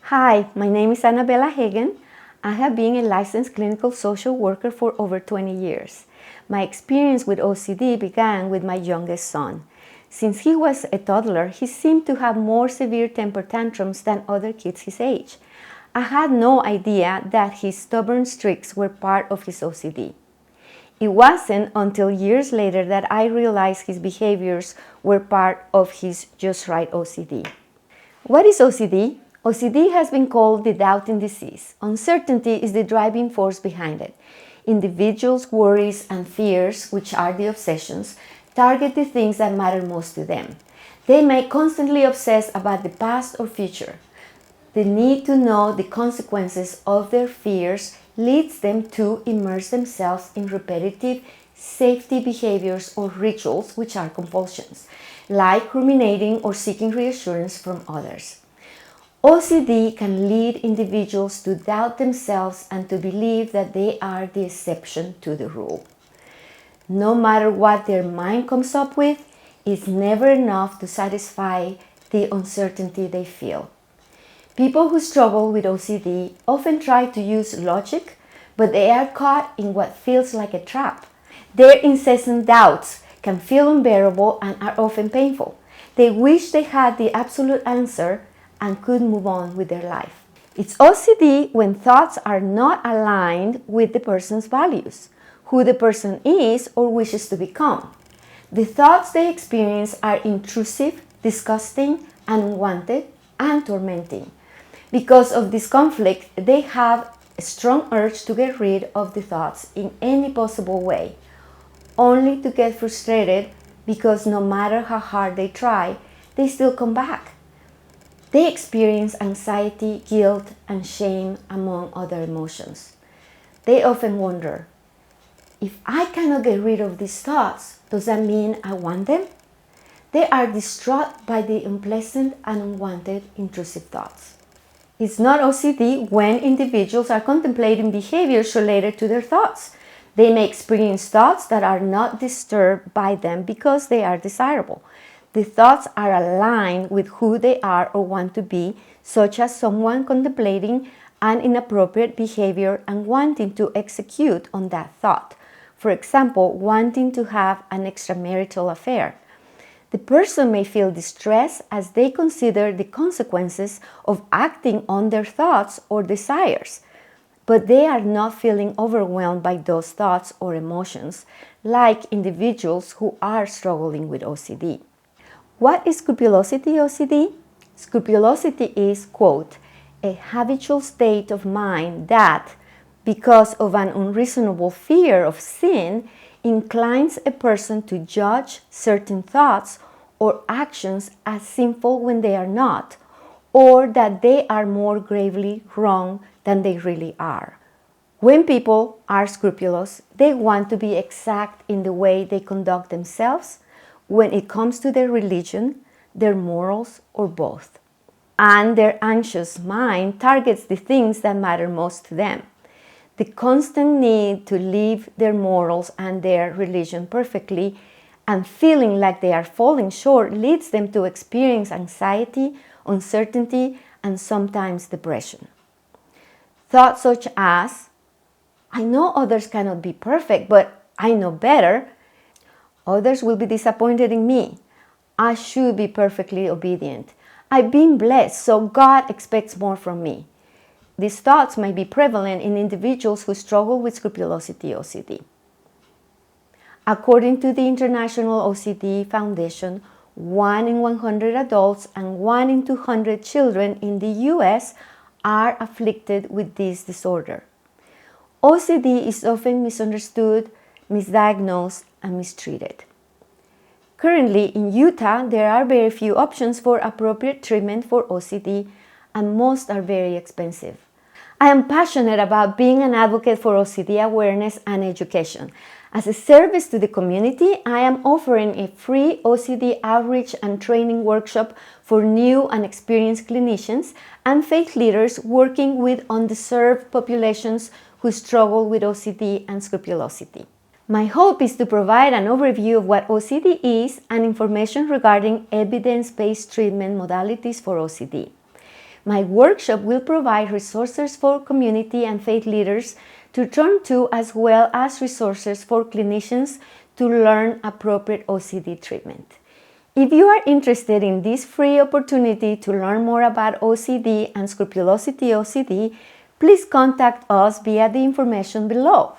Hi, my name is Annabella Hagen. I have been a licensed clinical social worker for over 20 years. My experience with OCD began with my youngest son. Since he was a toddler, he seemed to have more severe temper tantrums than other kids his age. I had no idea that his stubborn streaks were part of his OCD. It wasn't until years later that I realized his behaviors were part of his just right OCD. What is OCD? OCD has been called the doubting disease. Uncertainty is the driving force behind it. Individuals' worries and fears, which are the obsessions, target the things that matter most to them. They may constantly obsess about the past or future. The need to know the consequences of their fears leads them to immerse themselves in repetitive safety behaviors or rituals, which are compulsions, like ruminating or seeking reassurance from others. OCD can lead individuals to doubt themselves and to believe that they are the exception to the rule. No matter what their mind comes up with, it's never enough to satisfy the uncertainty they feel. People who struggle with OCD often try to use logic, but they are caught in what feels like a trap. Their incessant doubts can feel unbearable and are often painful. They wish they had the absolute answer and could move on with their life. It's OCD when thoughts are not aligned with the person's values, who the person is or wishes to become. The thoughts they experience are intrusive, disgusting, unwanted, and tormenting. Because of this conflict, they have a strong urge to get rid of the thoughts in any possible way, only to get frustrated because no matter how hard they try, they still come back. They experience anxiety, guilt, and shame, among other emotions. They often wonder, if I cannot get rid of these thoughts, does that mean I want them? They are distraught by the unpleasant and unwanted intrusive thoughts. It's not OCD when individuals are contemplating behaviors related to their thoughts. They may experience thoughts that are not disturbed by them because they are desirable. The thoughts are aligned with who they are or want to be, such as someone contemplating an inappropriate behavior and wanting to execute on that thought. For example, wanting to have an extramarital affair. The person may feel distress as they consider the consequences of acting on their thoughts or desires, but they are not feeling overwhelmed by those thoughts or emotions, like individuals who are struggling with OCD. What is scrupulosity OCD? Scrupulosity is, quote, a habitual state of mind that, because of an unreasonable fear of sin, inclines a person to judge certain thoughts or actions as sinful when they are not, or that they are more gravely wrong than they really are. When people are scrupulous, they want to be exact in the way they conduct themselves when it comes to their religion, their morals, or both. And their anxious mind targets the things that matter most to them. The constant need to live their morals and their religion perfectly and feeling like they are falling short leads them to experience anxiety, uncertainty, and sometimes depression. Thoughts such as, I know others cannot be perfect, but I know better. Others will be disappointed in me. I should be perfectly obedient. I've been blessed, so God expects more from me. These thoughts may be prevalent in individuals who struggle with scrupulosity OCD. According to the International OCD Foundation, 1 in 100 adults and 1 in 200 children in the US are afflicted with this disorder. OCD is often misunderstood, misdiagnosed, and mistreated. Currently, in Utah, there are very few options for appropriate treatment for OCD, and most are very expensive. I am passionate about being an advocate for OCD awareness and education. As a service to the community, I am offering a free OCD outreach and training workshop for new and experienced clinicians and faith leaders working with underserved populations who struggle with OCD and scrupulosity. My hope is to provide an overview of what OCD is and information regarding evidence-based treatment modalities for OCD. My workshop will provide resources for community and faith leaders to turn to, as well as resources for clinicians to learn appropriate OCD treatment. If you are interested in this free opportunity to learn more about OCD and scrupulosity OCD, please contact us via the information below.